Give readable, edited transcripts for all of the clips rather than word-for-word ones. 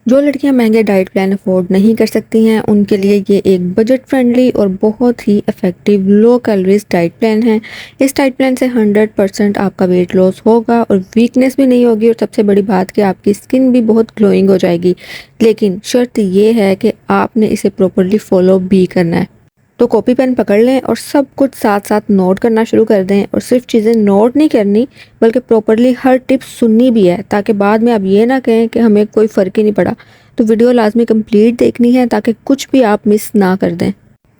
जो लड़कियां महंगे डाइट प्लान अफोर्ड नहीं कर सकती हैं उनके लिए ये एक बजट फ्रेंडली और बहुत ही effective low calories diet plan है। इस डाइट प्लान से 100% आपका वेट लॉस होगा और वीकनेस भी नहीं होगी, और सबसे बड़ी बात कि आपकी स्किन भी बहुत ग्लोइंग हो जाएगी। लेकिन शर्त ये है कि आपने इसे प्रॉपरली फॉलो भी करना है। तो कॉपी पेन पकड़ लें और सब कुछ साथ साथ नोट करना शुरू कर दें, और सिर्फ चीज़ें नोट नहीं करनी बल्कि प्रॉपरली हर टिप सुननी भी है, ताकि बाद में आप ये ना कहें कि हमें कोई फ़र्क ही नहीं पड़ा। तो वीडियो लाजमी कंप्लीट देखनी है ताकि कुछ भी आप मिस ना कर दें।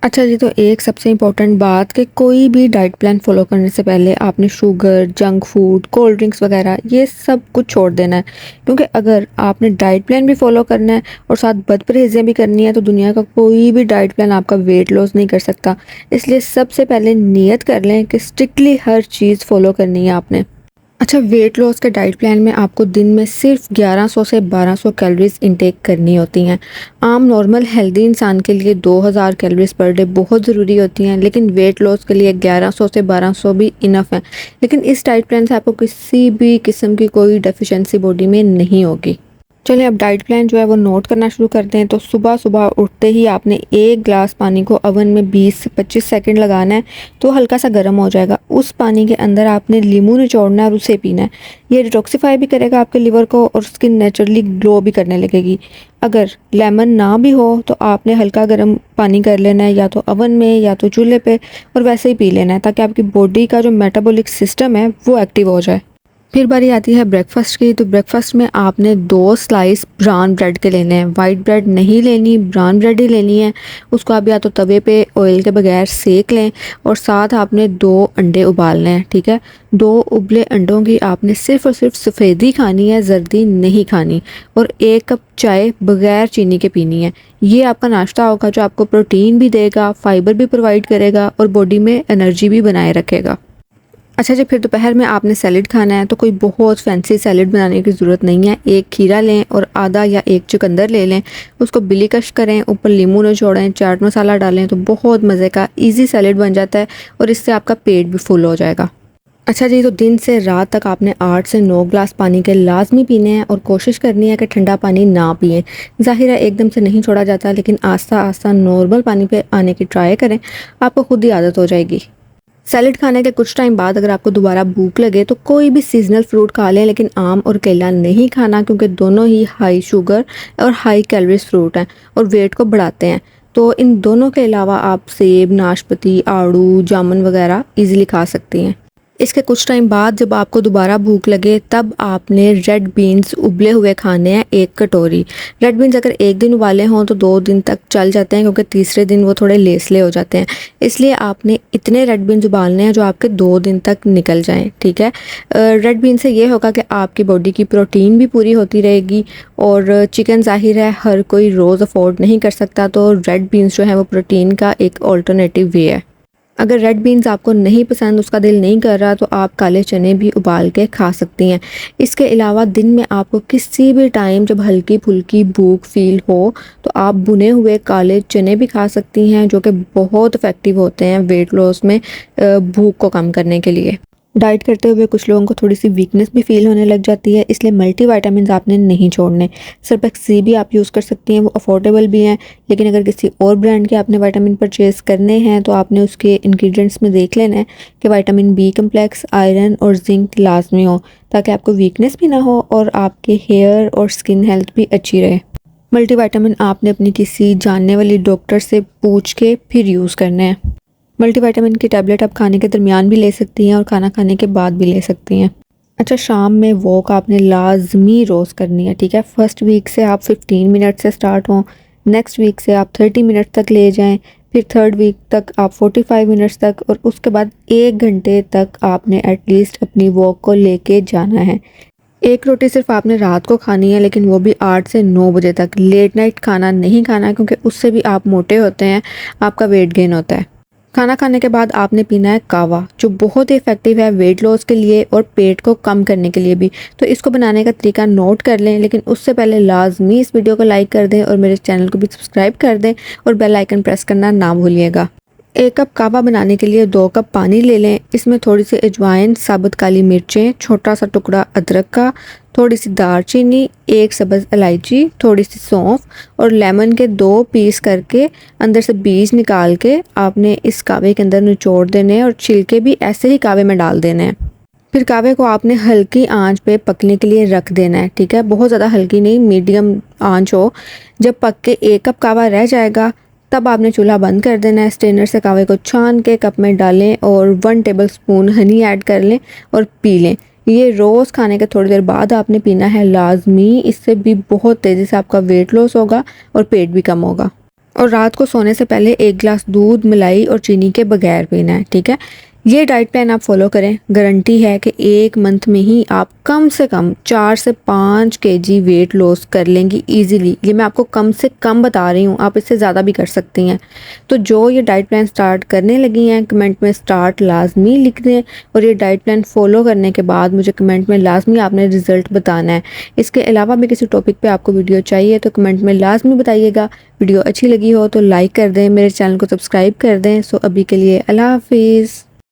अच्छा जी, तो एक सबसे इम्पोर्टेंट बात कि कोई भी डाइट प्लान फॉलो करने से पहले आपने sugar, junk food, cold drinks वगैरह ये सब कुछ छोड़ देना है। क्योंकि अगर आपने डाइट प्लान भी फॉलो करना है और साथ बदपरहेजियाँ भी करनी है तो दुनिया का कोई भी डाइट प्लान आपका वेट लॉस नहीं कर सकता। इसलिए सबसे पहले नियत कर लें कि स्ट्रिक्टली हर चीज़ फॉलो करनी है आपने। अच्छा, वेट लॉस के डाइट प्लान में आपको दिन में सिर्फ 1100 से 1200 कैलोरीज इंटेक करनी होती हैं। आम नॉर्मल हेल्दी इंसान के लिए 2000 कैलोरीज पर डे बहुत ज़रूरी होती हैं, लेकिन वेट लॉस के लिए 1100 से 1200 भी इनफ है। लेकिन इस डाइट प्लान से आपको किसी भी किस्म की कोई डेफिशिएंसी बॉडी में नहीं होगी। चलिए अब डाइट प्लान जो है वो नोट करना शुरू करते हैं। तो सुबह सुबह उठते ही आपने एक गिलास पानी को ओवन में 20 से 25 सेकंड लगाना है, तो हल्का सा गर्म हो जाएगा। उस पानी के अंदर आपने नींबू निचोड़ना है और उसे पीना है। ये डिटॉक्सिफाई भी करेगा आपके लिवर को और स्किन नेचुरली ग्लो भी करने लगेगी। अगर लेमन ना भी हो तो आपने हल्का गर्म पानी कर लेना है, या तो ओवन में या तो चूल्हे पे, और वैसे ही पी लेना है ताकि आपकी बॉडी का जो मेटाबॉलिक सिस्टम है वो एक्टिव हो जाए। फिर बारी आती है ब्रेकफास्ट की। तो ब्रेकफास्ट में आपने 2 स्लाइस ब्राउन ब्रेड के लेने हैं। वाइट ब्रेड नहीं लेनी, ब्राउन ब्रेड ही लेनी है। उसको आप या तो तवे पे ऑयल के बगैर सेक लें, और साथ आपने 2 अंडे उबालने हैं। ठीक है, 2 उबले अंडों की आपने सिर्फ और सिर्फ सफ़ेदी खानी है, जर्दी नहीं खानी। और 1 कप चाय बगैर चीनी के पीनी है। ये आपका नाश्ता होगा जो आपको प्रोटीन भी देगा, फाइबर भी प्रोवाइड करेगा और बॉडी में एनर्जी भी बनाए रखेगा। अच्छा जी, फिर दोपहर में आपने सैलेड खाना है। तो कोई बहुत फैंसी सैलेड बनाने की ज़रूरत नहीं है। 1 खीरा लें और आधा या 1 चुकंदर ले लें, उसको बिलीकश करें, ऊपर नींबू निचोड़ें, चाट मसाला डालें, तो बहुत मज़े का इजी सैलेड बन जाता है और इससे आपका पेट भी फुल हो जाएगा। अच्छा जी, तो दिन से रात तक आपने 8 से 9 ग्लास पानी के लाजमी पीने हैं, और कोशिश करनी है कि ठंडा पानी ना पिएं। ज़ाहिर है एकदम से नहीं छोड़ा जाता, लेकिन आस्ता आस्ता नॉर्मल पानी पे आने की ट्राई करें, आपको खुद ही आदत हो जाएगी। सैलेड खाने के कुछ टाइम बाद अगर आपको दोबारा भूख लगे तो कोई भी सीजनल फ्रूट खा लें, लेकिन आम और केला नहीं खाना, क्योंकि दोनों ही हाई शुगर और हाई कैलोरीज फ्रूट हैं और वेट को बढ़ाते हैं। तो इन दोनों के अलावा आप सेब, नाशपाती, आड़ू, जामुन वगैरह इजीली खा सकती हैं। इसके कुछ टाइम बाद जब आपको दोबारा भूख लगे तब आपने रेड बीन्स उबले हुए खाने हैं, 1 कटोरी। रेड बीन्स अगर 1 दिन उबाले हों तो 2 दिन तक चल जाते हैं, क्योंकि तीसरे दिन वो थोड़े लेसले हो जाते हैं। इसलिए आपने इतने रेड बीन्स उबालने हैं जो आपके 2 दिन तक निकल जाएं। ठीक है, रेड बीन से ये होगा कि आपकी बॉडी की प्रोटीन भी पूरी होती रहेगी। और चिकन ज़ाहिर है हर कोई रोज़ अफोर्ड नहीं कर सकता, तो रेड बीन्स जो है वो प्रोटीन का एक ऑल्टरनेटिव वे है। अगर रेड बीन्स आपको नहीं पसंद, उसका दिल नहीं कर रहा, तो आप काले चने भी उबाल के खा सकती हैं। इसके अलावा दिन में आपको किसी भी टाइम जब हल्की फुल्की भूख फील हो तो आप भुने हुए काले चने भी खा सकती हैं, जो कि बहुत इफ़ेक्टिव होते हैं वेट लॉस में, भूख को कम करने के लिए। डाइट करते हुए कुछ लोगों को थोड़ी सी वीकनेस भी फील होने लग जाती है, इसलिए मल्टीविटामिन्स आपने नहीं छोड़ने। सर्फेक्स सी भी आप यूज़ कर सकती हैं, वो अफोर्डेबल भी हैं। लेकिन अगर किसी और ब्रांड के आपने विटामिन परचेज़ करने हैं तो आपने उसके इंग्रेडिएंट्स में देख लेना है कि विटामिन बी कम्प्लेक्स, आयरन और जिंक लाजमी हो, ताकि आपको वीकनेस भी ना हो और आपके हेयर और स्किन हेल्थ भी अच्छी रहे। मल्टीविटामिन आपने अपनी किसी जानने वाली डॉक्टर से पूछ के फिर यूज़ करने हैं। मल्टीविटामिन की टैबलेट आप खाने के दरमियान भी ले सकती हैं और खाना खाने के बाद भी ले सकती हैं। अच्छा, शाम में वॉक आपने लाजमी रोज़ करनी है। ठीक है, फर्स्ट वीक से आप 15 मिनट से स्टार्ट हों, नेक्स्ट वीक से आप 30 मिनट तक ले जाएं, फिर थर्ड वीक तक आप 45 मिनट्स तक, और उसके बाद 1 घंटे तक आपने एटलीस्ट अपनी वॉक को लेके जाना है। 1 रोटी सिर्फ आपने रात को खानी है, लेकिन वो भी 8 से 9 बजे तक। लेट नाइट खाना नहीं खाना, क्योंकि उससे भी आप मोटे होते हैं, आपका वेट गेन होता है। खाना खाने के बाद आपने पीना है कावा, जो बहुत ही इफेक्टिव है वेट लॉस के लिए और पेट को कम करने के लिए भी। तो इसको बनाने का तरीका नोट कर लें, लेकिन उससे पहले लाजमी इस वीडियो को लाइक कर दें और मेरे चैनल को भी सब्सक्राइब कर दें और बेल आइकन प्रेस करना ना भूलिएगा। 1 कप कावा बनाने के लिए 2 कप पानी ले लें। इसमें थोड़ी सी अजवाइन, साबुत काली मिर्चें, छोटा सा टुकड़ा अदरक का, थोड़ी सी दालचीनी, एक सब्ज़ इलायची, थोड़ी सी सौंफ और लेमन के 2 पीस करके अंदर से बीज निकाल के आपने इस कावे के अंदर निचोड़ देने हैं और छिलके भी ऐसे ही कावे में डाल देने हैं। फिर कावे को आपने हल्की आंच पे पकने के लिए रख देना है, ठीक है। बहुत ज़्यादा हल्की नहीं, मीडियम आंच हो। जब पक के 1 कप कावा रह जाएगा तब आपने चूल्हा बंद कर देना है। स्ट्रेनर से कावे को छान के कप में डालें और 1 टेबलस्पून हनी ऐड कर लें और पी लें। ये रोज़ खाने के थोड़ी देर बाद आपने पीना है लाजमी। इससे भी बहुत तेज़ी से आपका वेट लॉस होगा और पेट भी कम होगा। और रात को सोने से पहले 1 गिलास दूध, मलाई और चीनी के बगैर पीना है, ठीक है। ये डाइट प्लान आप फॉलो करें, गारंटी है कि 1 मंथ में ही आप कम से कम 4 से 5 केजी वेट लॉस कर लेंगी इजीली। ये मैं आपको कम से कम बता रही हूँ, आप इससे ज़्यादा भी कर सकती हैं। तो जो ये डाइट प्लान स्टार्ट करने लगी हैं, कमेंट में स्टार्ट लाजमी लिख दें और ये डाइट प्लान फॉलो करने के बाद मुझे कमेंट में लाजमी आपने रिज़ल्ट बताना है। इसके अलावा भी किसी टॉपिक पर आपको वीडियो चाहिए तो कमेंट में लाजमी बताइएगा। वीडियो अच्छी लगी हो तो लाइक कर दें, मेरे चैनल को सब्सक्राइब कर दें। सो अभी के लिए अल्लाह हाफिज़।